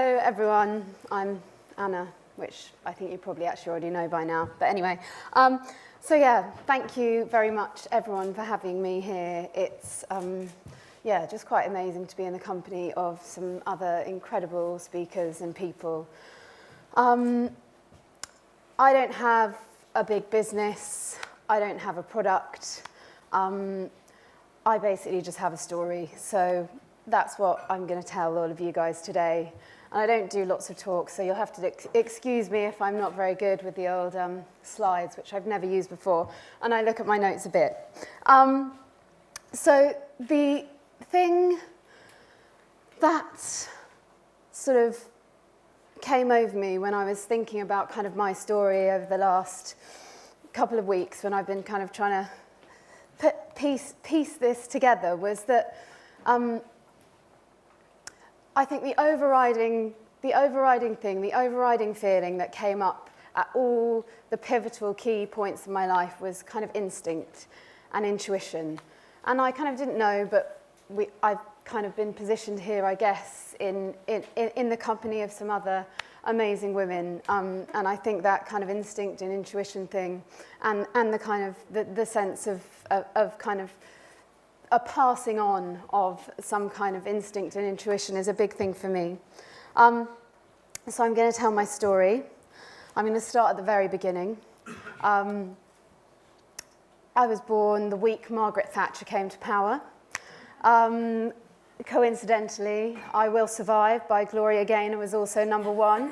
Hello everyone, I'm Anna, which I think you probably actually already know by now, but anyway. Thank you very much everyone for having me here. It's just quite amazing to be in the company of some other incredible speakers and people. I don't have a big business, I don't have a product, I basically just have a story, so that's what I'm going to tell all of you guys today. And I don't do lots of talks, so you'll have to excuse me if I'm not very good with the old slides, which I've never used before, and I look at my notes a bit. So the thing that sort of came over me when I was thinking about kind of my story over the last couple of weeks, when I've been kind of trying to piece this together, was that I think the overriding feeling that came up at all the pivotal key points of my life was kind of instinct and intuition. And I kind of didn't know, but I've kind of been positioned here, I guess, in the company of some other amazing women. And I think that kind of instinct and intuition thing and the kind of the sense of kind of a passing on of some kind of instinct and intuition is a big thing for me. So I'm going to tell my story. I'm going to start at the very beginning. I was born the week Margaret Thatcher came to power. Coincidentally, I Will Survive by Gloria Gaynor was also #1.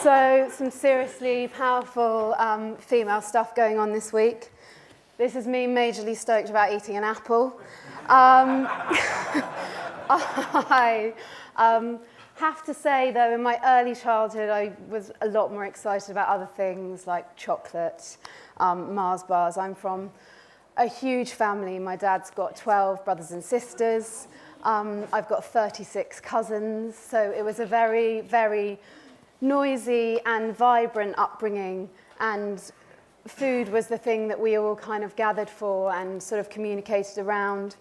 So some seriously powerful female stuff going on this week. This is me majorly stoked about eating an apple. I have to say, though, in my early childhood, I was a lot more excited about other things like chocolate, Mars bars. I'm from a huge family. My dad's got 12 brothers and sisters. I've got 36 cousins. So it was a very, very noisy and vibrant upbringing, and food was the thing that we all kind of gathered for and sort of communicated around.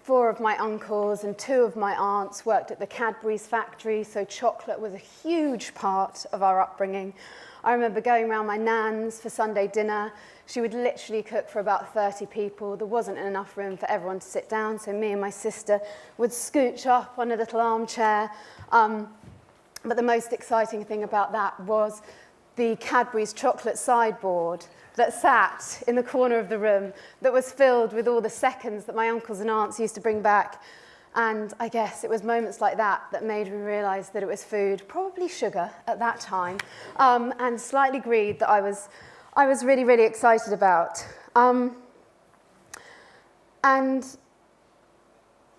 4 of my uncles and 2 of my aunts worked at the Cadbury's factory, so chocolate was a huge part of our upbringing. I remember going around my nan's for Sunday dinner. She would literally cook for about 30 people. There wasn't enough room for everyone to sit down, so me and my sister would scooch up on a little armchair. But the most exciting thing about that was the Cadbury's chocolate sideboard that sat in the corner of the room that was filled with all the seconds that my uncles and aunts used to bring back. And I guess it was moments like that that made me realise that it was food, probably sugar at that time, and slightly greed that I was really, really excited about. And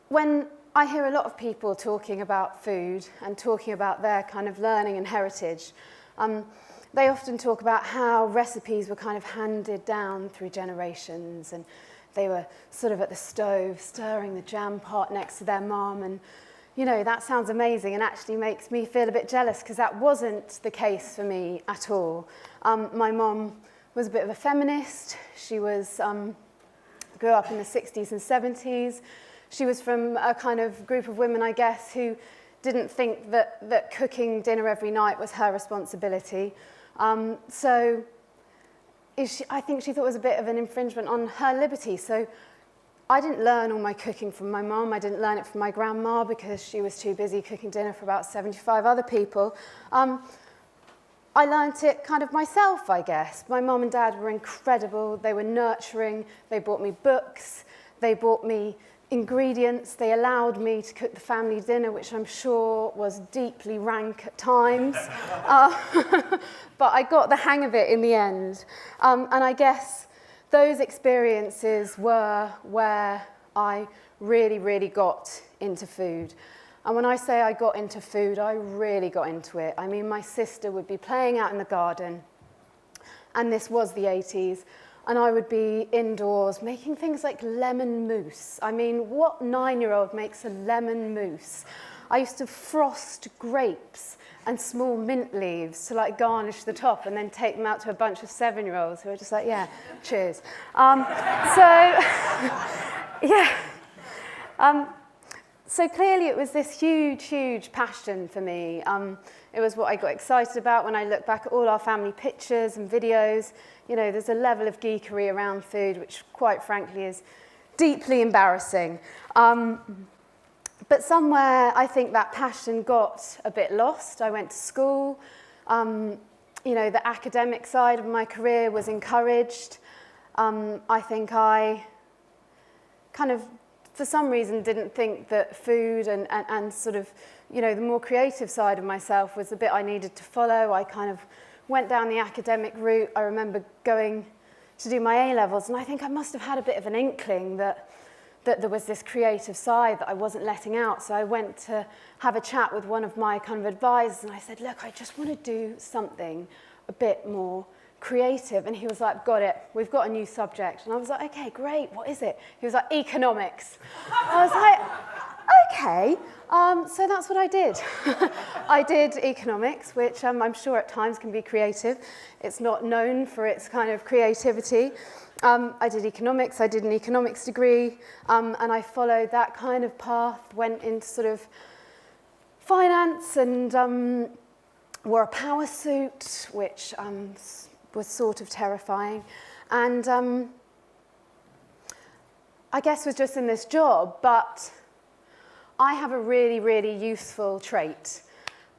when I hear a lot of people talking about food and talking about their kind of learning and heritage, they often talk about how recipes were kind of handed down through generations, and they were sort of at the stove stirring the jam pot next to their mum, and you know, that sounds amazing and actually makes me feel a bit jealous because that wasn't the case for me at all. My mum was a bit of a feminist. She was grew up in the 60s and 70s. She was from a kind of group of women, I guess, who didn't think that cooking dinner every night was her responsibility. I think she thought it was a bit of an infringement on her liberty. So I didn't learn all my cooking from my mum. I didn't learn it from my grandma because she was too busy cooking dinner for about 75 other people. I learned it kind of myself, I guess. My mum and dad were incredible. They were nurturing. They bought me books. They bought me ingredients. They allowed me to cook the family dinner, which I'm sure was deeply rank at times. But I got the hang of it in the end. And I guess those experiences were where I really, really got into food. And when I say I got into food, I really got into it. I mean, my sister would be playing out in the garden, and this was the 80s, and I would be indoors making things like lemon mousse. I mean, what 9-year-old makes a lemon mousse? I used to frost grapes and small mint leaves to like garnish the top and then take them out to a bunch of 7-year-olds who were just like, yeah, cheers. So clearly it was this huge, huge passion for me. It was what I got excited about when I look back at all our family pictures and videos. You know, there's a level of geekery around food which, quite frankly, is deeply embarrassing. But somewhere, I think that passion got a bit lost. I went to school. You know, the academic side of my career was encouraged. I think I kind of, for some reason, didn't think that food and sort of, you know, the more creative side of myself was the bit I needed to follow. I kind of went down the academic route. I remember going to do my A-levels, and I think I must have had a bit of an inkling that there was this creative side that I wasn't letting out. So I went to have a chat with one of my kind of advisors, and I said, look, I just want to do something a bit more creative. And he was like, got it, we've got a new subject. And I was like, okay, great, what is it? He was like, economics. I was like, okay, so that's what I did. I did economics, which I'm sure at times can be creative. It's not known for its kind of creativity. I did economics, I did an economics degree, and I followed that kind of path, went into sort of finance and wore a power suit, which was sort of terrifying. And I guess was just in this job, but I have a really, really useful trait.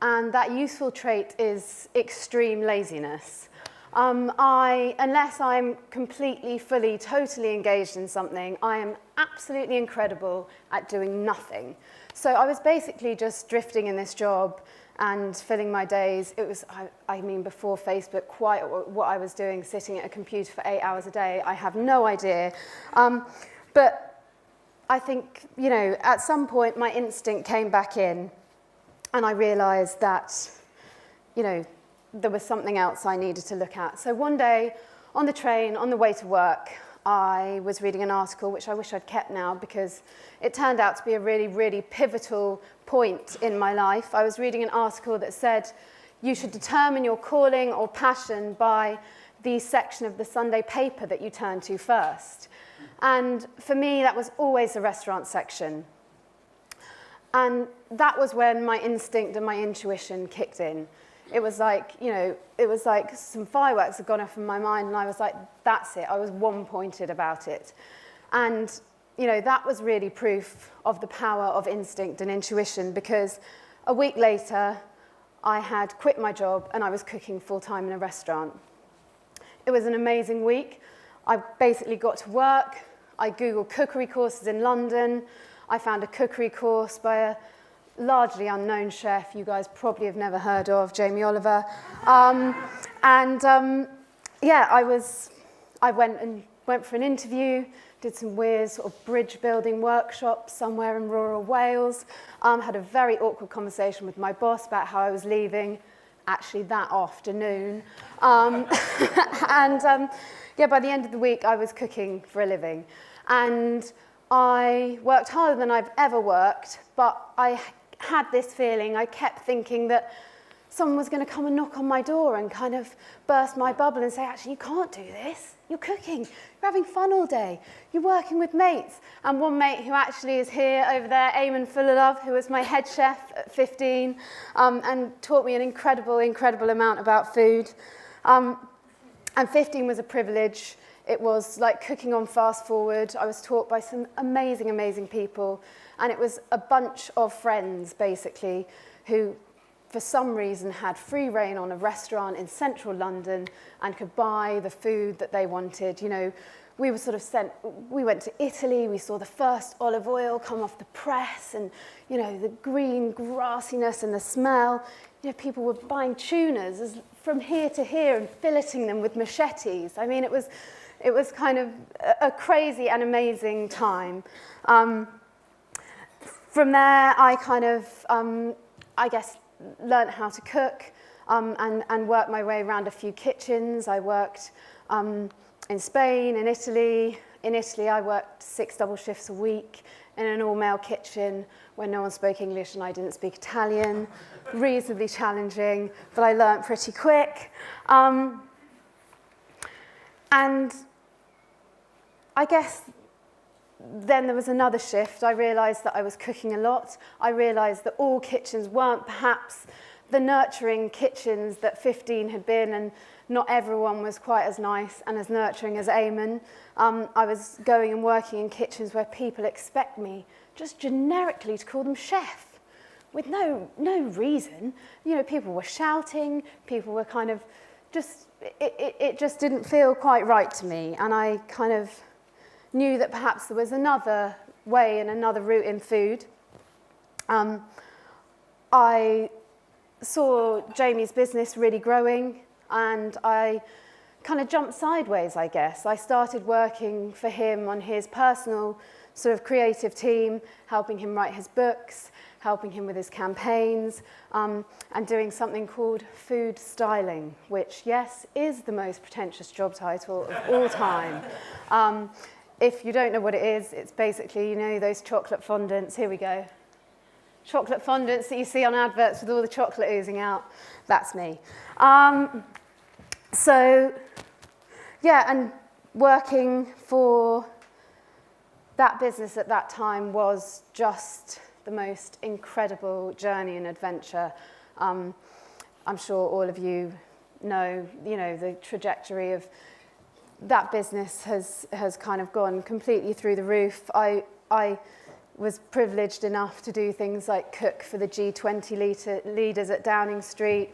And that useful trait is extreme laziness. Unless I'm completely, fully, totally engaged in something, I am absolutely incredible at doing nothing. So I was basically just drifting in this job and filling my days. It was, I mean, before Facebook, quite what I was doing, sitting at a computer for 8 hours a day. I have no idea. But I think, you know, at some point my instinct came back in, and I realized that, you know, there was something else I needed to look at. So one day, on the train, on the way to work, I was reading an article, which I wish I'd kept now, because it turned out to be a really, really pivotal point in my life. I was reading an article that said, you should determine your calling or passion by the section of the Sunday paper that you turn to first. And for me, that was always the restaurant section. And that was when my instinct and my intuition kicked in. It was like, you know, it was like some fireworks had gone off in my mind, and I was like, that's it. I was one-pointed about it. And, you know, that was really proof of the power of instinct and intuition, because a week later, I had quit my job and I was cooking full-time in a restaurant. It was an amazing week. I basically got to work. I Googled cookery courses in London. I found a cookery course by a largely unknown chef you guys probably have never heard of, Jamie Oliver. Yeah, I went for an interview, did some weird sort of bridge building workshops somewhere in rural Wales, had a very awkward conversation with my boss about how I was leaving actually that afternoon. Yeah, by the end of the week, I was cooking for a living. And I worked harder than I've ever worked, but I had this feeling, I kept thinking that someone was going to come and knock on my door and kind of burst my bubble and say, actually, you can't do this. You're cooking. You're having fun all day. You're working with mates. And one mate who actually is here over there, Eamon Fullalove, who was my head chef at 15 and taught me an incredible, incredible amount about food. And 15 was a privilege. It was like cooking on fast forward. I was taught by some amazing, amazing people. And it was a bunch of friends, basically, who, for some reason, had free rein on a restaurant in central London and could buy the food that they wanted. You know, we were sort of we went to Italy, we saw the first olive oil come off the press, and, you know, the green grassiness and the smell. You know, people were buying tunas from here to here and filleting them with machetes. I mean, it was kind of a crazy and amazing time. From there, I kind of, I guess, learned how to cook and worked my way around a few kitchens. I worked in Spain, in Italy. In Italy, I worked 6 double shifts a week in an all-male kitchen where no one spoke English and I didn't speak Italian. Reasonably challenging, but I learned pretty quick. And I guess then there was another shift. I realised that I was cooking a lot. I realised that all kitchens weren't perhaps the nurturing kitchens that 15 had been, and not everyone was quite as nice and as nurturing as Eamon. I was going and working in kitchens where people expect me just generically to call them chef with no reason. You know, people were shouting, people were kind of just, it just didn't feel quite right to me. And I kind of knew that perhaps there was another way and another route in food. I saw Jamie's business really growing, and I kind of jumped sideways, I guess. I started working for him on his personal sort of creative team, helping him write his books, helping him with his campaigns, and doing something called food styling, which, yes, is the most pretentious job title of all time. If you don't know what it is, it's basically, you know, those chocolate fondants. Here we go. Chocolate fondants that you see on adverts with all the chocolate oozing out. That's me. So, yeah, and working for that business at that time was just the most incredible journey and adventure. I'm sure all of you know, the trajectory of that business has kind of gone completely through the roof. I was privileged enough to do things like cook for the G20 leaders at Downing Street,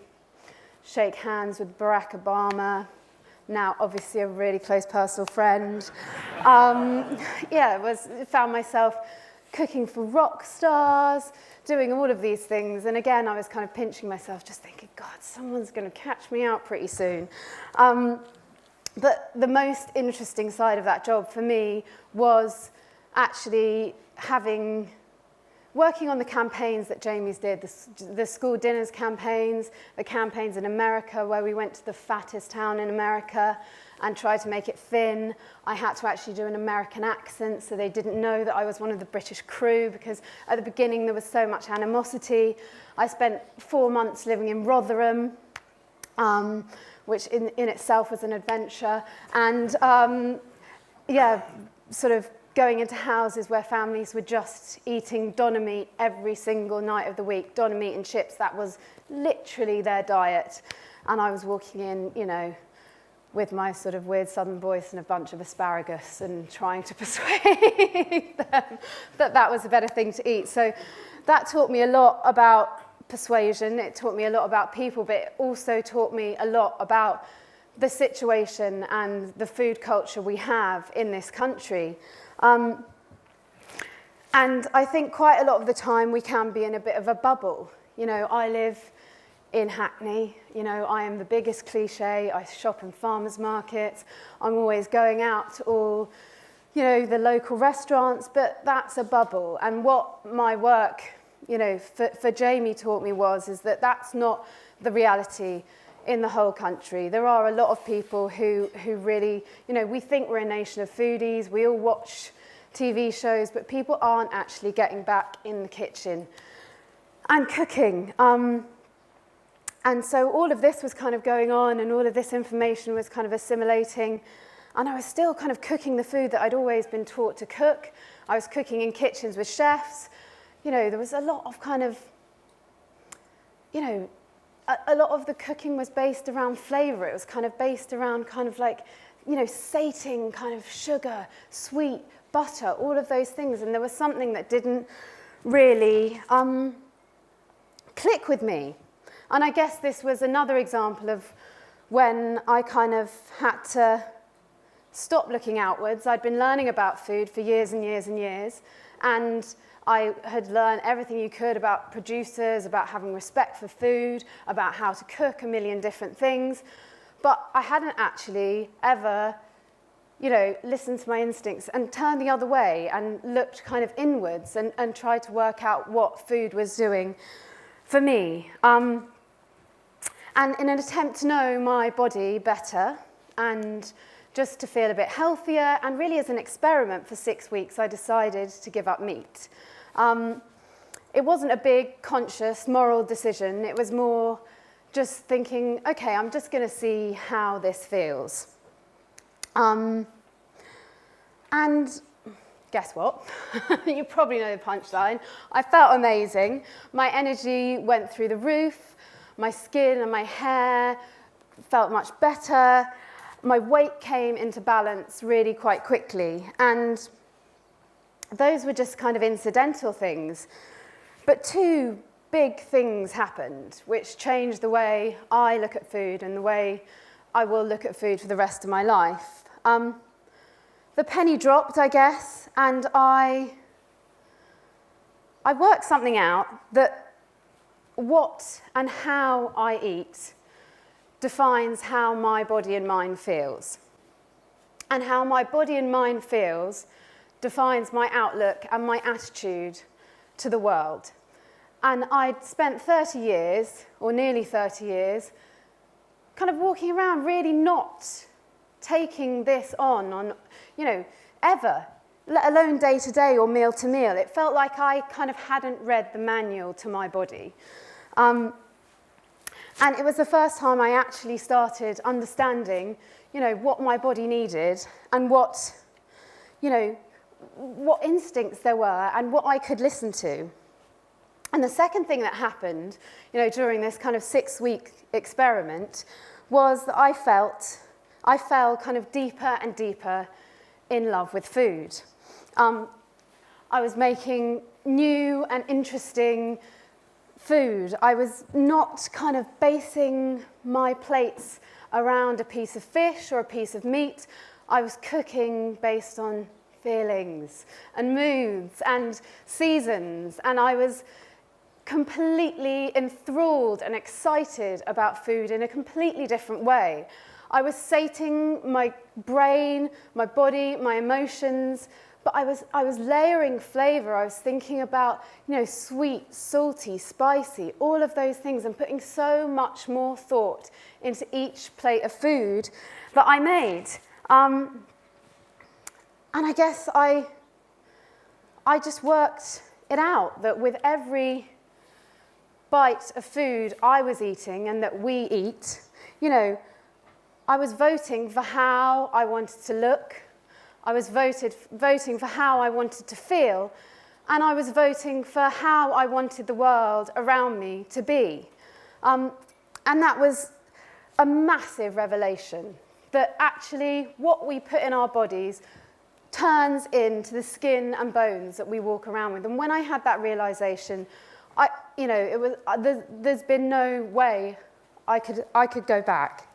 shake hands with Barack Obama, now obviously a really close personal friend. Found myself cooking for rock stars, doing all of these things. And again, I was kind of pinching myself, just thinking, God, someone's going to catch me out pretty soon. But the most interesting side of that job for me was actually working on the campaigns that Jamie's did, the school dinners campaigns, the campaigns in America where we went to the fattest town in America and tried to make it thin. I had to actually do an American accent so they didn't know that I was one of the British crew, because at the beginning there was so much animosity. I spent 4 months living in Rotherham, which in itself was an adventure. And sort of going into houses where families were just eating doner meat every single night of the week, doner meat and chips. That was literally their diet. And I was walking in, you know, with my sort of weird southern voice and a bunch of asparagus and trying to persuade them that that was a better thing to eat. So that taught me a lot about persuasion. It taught me a lot about people, but it also taught me a lot about the situation and the food culture we have in this country. And I think quite a lot of the time we can be in a bit of a bubble. You know, I live in Hackney. You know, I am the biggest cliche. I shop in farmers markets. I'm always going out to all, you know, the local restaurants, but that's a bubble. And what my work, you know, for Jamie taught me is that that's not the reality in the whole country. There are a lot of people who really, you know, we think we're a nation of foodies, we all watch TV shows, but people aren't actually getting back in the kitchen and cooking. And so all of this was kind of going on, and all of this information was kind of assimilating, and I was still kind of cooking the food that I'd always been taught to cook. I was cooking in kitchens with chefs. You know, there was a lot of kind of, you know, a lot of the cooking was based around flavour. It was kind of based around kind of like, you know, sating kind of sugar, sweet, butter, all of those things. And there was something that didn't really click with me. And I guess this was another example of when I kind of had to stop looking outwards. I'd been learning about food for years and years and years. And I had learned everything you could about producers, about having respect for food, about how to cook a million different things. But I hadn't actually ever, you know, listened to my instincts and turned the other way and looked kind of inwards and tried to work out what food was doing for me. And in an attempt to know my body better and just to feel a bit healthier, and really as an experiment for 6 weeks, I decided to give up meat. It wasn't a big, conscious, moral decision. It was more just thinking, okay, I'm just going to see how this feels. And guess what? You probably know the punchline. I felt amazing. My energy went through the roof. My skin and my hair felt much better. My weight came into balance really quite quickly. And those were just kind of incidental things. But two big things happened which changed the way I look at food and the way I will look at food for the rest of my life. The penny dropped, I guess, and I worked something out that what and how I eat defines how my body and mind feels. And how my body and mind feels defines my outlook and my attitude to the world. And I'd spent 30 years, or nearly 30 years, kind of walking around really not taking this on, ever, let alone day to day or meal to meal. It felt like I kind of hadn't read the manual to my body. And it was the first time I actually started understanding, what my body needed and what instincts there were and what I could listen to. And the second thing that happened, during this kind of 6-week experiment was that I fell kind of deeper and deeper in love with food. I was making new and interesting food. I was not kind of basing my plates around a piece of fish or a piece of meat. I was cooking based on feelings and moods and seasons, and I was completely enthralled and excited about food in a completely different way. I was sating my brain, my body, my emotions, but I was layering flavor. I was thinking about, sweet, salty, spicy, all of those things, and putting so much more thought into each plate of food that I made. And I guess I just worked it out that with every bite of food I was eating and that we eat, I was voting for how I wanted to look. I was voting for how I wanted to feel, and I was voting for how I wanted the world around me to be. And that was a massive revelation, that actually what we put in our bodies turns into the skin and bones that we walk around with. And when I had that realization, there's been no way I could go back.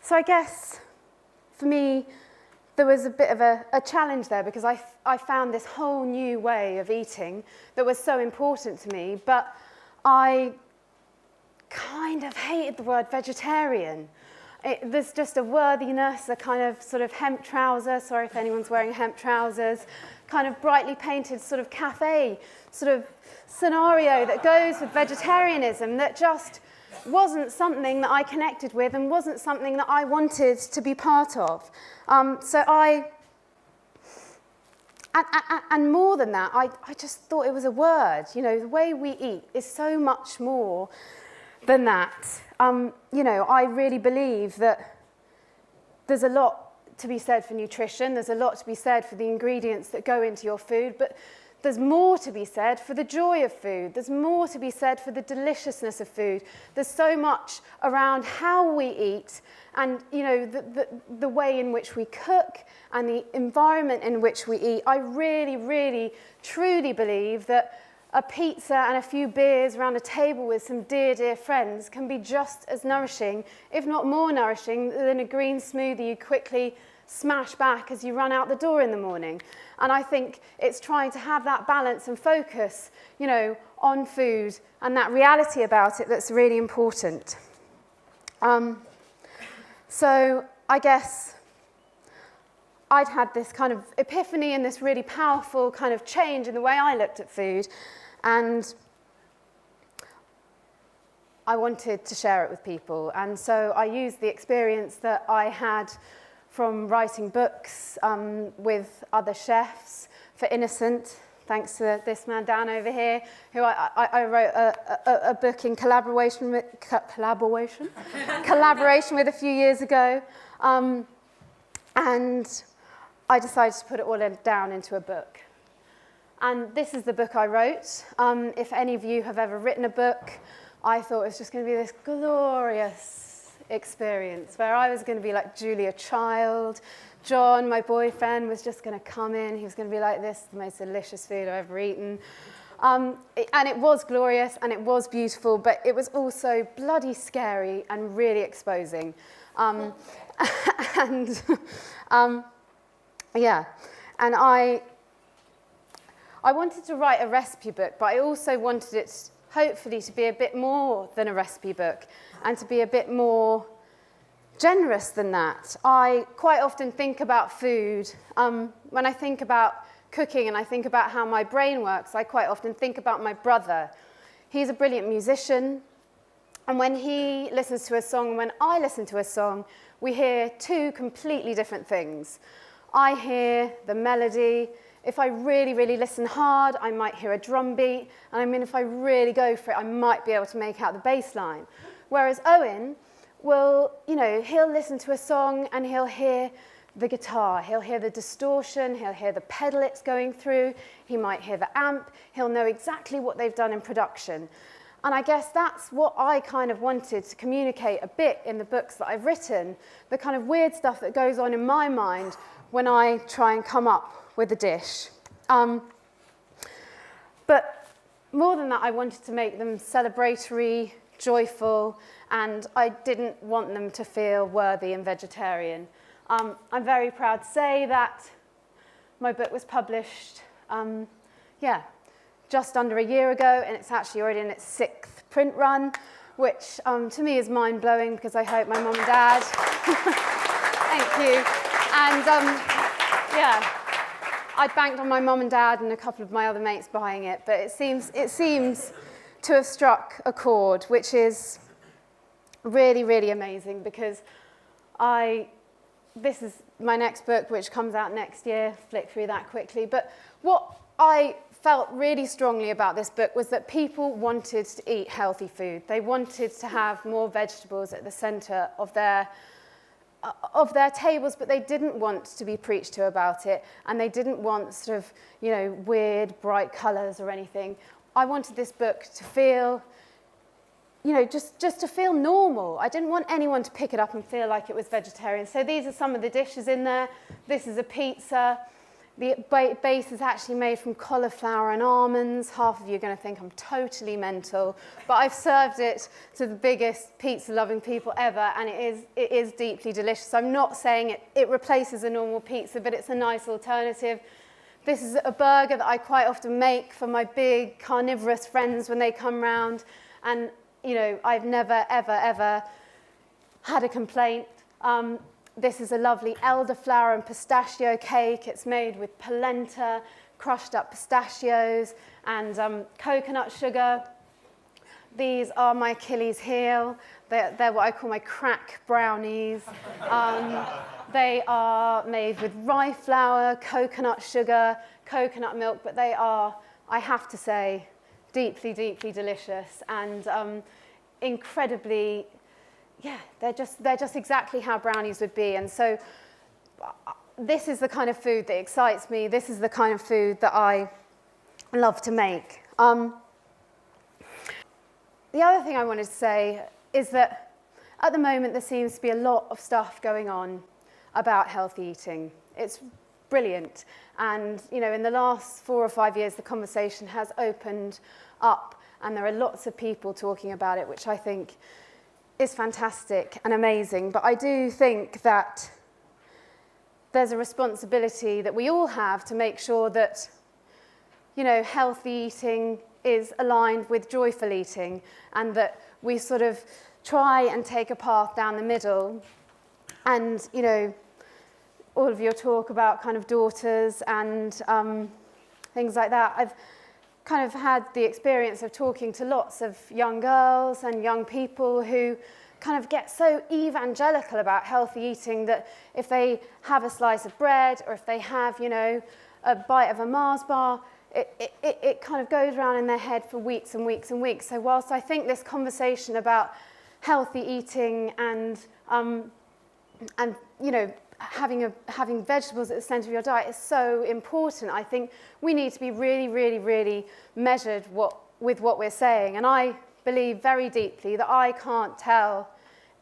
So I guess, for me, there was a bit of a challenge there because I found this whole new way of eating that was so important to me, but I kind of hated the word vegetarian. There's just a worthiness, a kind of sort of hemp trouser, sorry if anyone's wearing hemp trousers, kind of brightly painted sort of cafe sort of scenario that goes with vegetarianism that just wasn't something that I connected with and wasn't something that I wanted to be part of. And more than that, I just thought it was a word. The way we eat is so much more than that. I really believe that there's a lot to be said for nutrition. There's a lot to be said for the ingredients that go into your food, but there's more to be said for the joy of food. There's more to be said for the deliciousness of food. There's so much around how we eat and, the way in which we cook and the environment in which we eat. I really, really, truly believe that a pizza and a few beers around a table with some dear, dear friends can be just as nourishing, if not more nourishing, than a green smoothie you quickly smash back as you run out the door in the morning. And I think it's trying to have that balance and focus, on food and that reality about it that's really important. So I guess I'd had this kind of epiphany and this really powerful kind of change in the way I looked at food, and I wanted to share it with people. And so I used the experience that I had from writing books with other chefs for Innocent, thanks to this man Dan over here, who I wrote a book in collaboration with a few years ago, and I decided to put it all down into a book. And this is the book I wrote. If any of you have ever written a book, I thought it was just going to be this glorious experience where I was going to be like Julia Child. John, my boyfriend, was just going to come in. He was going to be like, this is the most delicious food I've ever eaten. And it was glorious and it was beautiful, but it was also bloody scary and really exposing. Yeah, and I wanted to write a recipe book, but I also wanted it hopefully to be a bit more than a recipe book and to be a bit more generous than that. I quite often think about food. When I think about cooking and I think about how my brain works, I quite often think about my brother. He's a brilliant musician, and when he listens to a song and when I listen to a song, we hear two completely different things. I hear the melody. If I really, really listen hard, I might hear a drum beat. And I mean, if I really go for it, I might be able to make out the bass line. Whereas Owen will, he'll listen to a song and he'll hear the guitar, he'll hear the distortion, he'll hear the pedal it's going through, he might hear the amp, he'll know exactly what they've done in production. And I guess that's what I kind of wanted to communicate a bit in the books that I've written, the kind of weird stuff that goes on in my mind when I try and come up with a dish. But more than that, I wanted to make them celebratory, joyful, and I didn't want them to feel worthy and vegetarian. I'm very proud to say that my book was published, just under a year ago, and it's actually already in its 6th print run, which to me is mind-blowing because I hope my mum and dad, thank you, and I banked on my mum and dad and a couple of my other mates buying it, but it seems to have struck a chord, which is really, really amazing because this is my next book, which comes out next year, flick through that quickly. But what I felt really strongly about this book was that people wanted to eat healthy food. They wanted to have more vegetables at the centre of their tables, but they didn't want to be preached to about it, and they didn't want sort of, weird, bright colours or anything. I wanted this book to feel, just to feel normal. I didn't want anyone to pick it up and feel like it was vegetarian. So these are some of the dishes in there. This is a pizza. The base is actually made from cauliflower and almonds. Half of you are going to think I'm totally mental, but I've served it to the biggest pizza-loving people ever, and it is deeply delicious. I'm not saying it replaces a normal pizza, but it's a nice alternative. This is a burger that I quite often make for my big carnivorous friends when they come round, and I've never, ever, ever had a complaint. This is a lovely elderflower and pistachio cake. It's made with polenta, crushed up pistachios, and coconut sugar. These are my Achilles heel. They're what I call my crack brownies. They are made with rye flour, coconut sugar, coconut milk, but they are, I have to say, deeply, deeply delicious and incredibly, they're just exactly how brownies would be. And so this is the kind of food that excites me. This is the kind of food that I love to make. The other thing I wanted to say is that at the moment there seems to be a lot of stuff going on about healthy eating. It's brilliant. And, in the last 4 or 5 years, the conversation has opened up, and there are lots of people talking about it, which I think is fantastic and amazing. But I do think that there's a responsibility that we all have to make sure that, healthy eating is aligned with joyful eating, and that we sort of try and take a path down the middle. And, all of your talk about kind of daughters and things like that, I've kind of had the experience of talking to lots of young girls and young people who kind of get so evangelical about healthy eating that if they have a slice of bread or if they have, a bite of a Mars bar, it kind of goes around in their head for weeks and weeks and weeks. So whilst I think this conversation about healthy eating and you know, having vegetables at the centre of your diet is so important, I think we need to be really, really, really measured with what we're saying. And I believe very deeply that I can't tell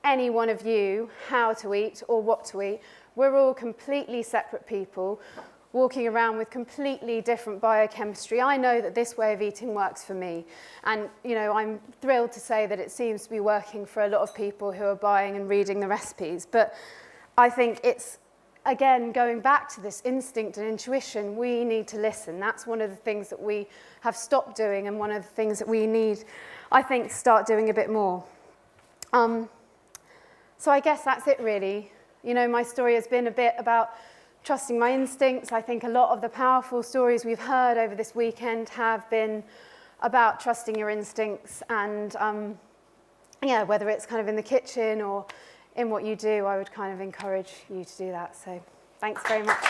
any one of you how to eat or what to eat. We're all completely separate people walking around with completely different biochemistry. I know that this way of eating works for me. And, you know, I'm thrilled to say that it seems to be working for a lot of people who are buying and reading the recipes. But I think it's, again, going back to this instinct and intuition, we need to listen. That's one of the things that we have stopped doing and one of the things that we need, I think, to start doing a bit more. So I guess that's it, really. You know, my story has been a bit about trusting my instincts. I think a lot of the powerful stories we've heard over this weekend have been about trusting your instincts and, yeah, whether it's kind of in the kitchen or in what you do, I would kind of encourage you to do that. So thanks very much.